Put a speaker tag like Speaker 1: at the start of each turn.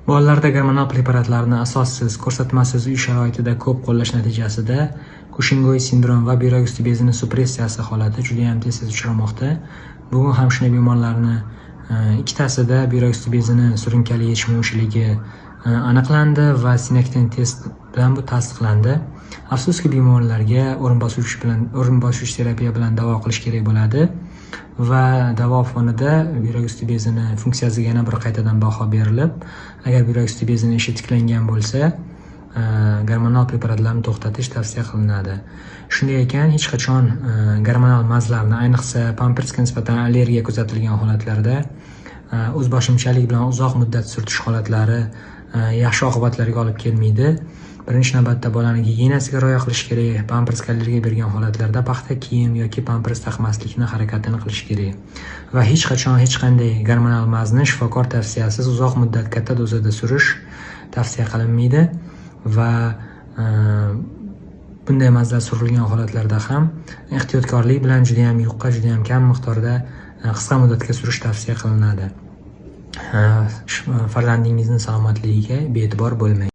Speaker 1: Bolalarda gormonal preparatlarni asossiz, ko'rsatmasiz uy sharoitida ko'p qo'llash natijasida Kushingoy sindrom va buyrak usti bezini suppressiyasi holati juda ham tez uchramoqda. Bugun ham shunday bemorlarni ikkitasida buyrak usti bezini surunkali yetishmovchiligi aniqlandi va sinektin test bilan bu tasdiqlandi. Afsuski bemorlarga o'rin bosuvchi terapiya bilan davo qilish kerak bo'ladi va davo fonida buyrak usti bezini funksiyasiga yana bir qaytadan baho berilib, agar buyrak usti bezini ishi tiklangan bo'lsa, gormonal preparatlarni to'xtatish tavsiya qilinadi. Shunday ekan, hech qachon gormonal mazlarni, ayniqsa pampersga nisbatan allergiya kuzatilgan holatlarda o'zboshimchalik bilan uzoq muddat surtish holatlari yaxshi oqibatlarga olib kelmaydi. Birinchi navbatda bolani gigiyenasiga rioya qilish kerak. Pampersga allergiya bergan holatlarda paxta kiyim yoki pampers taqmaslikni harakatini qilish kerak. Va hech qachon hech qanday gormonal mazni shifokor tavsiyasiz uzoq muddat katta dozada surish tavsiya qilinmaydi va bunday mazlar surilgan holatlarda ham ehtiyotkorlik bilan juda ham yuqqa, juda ham kam miqdorda qisqa muddatga surish tavsiya qilinadi. Farzandingizning salomatligiga bee'tibor bo'lmang.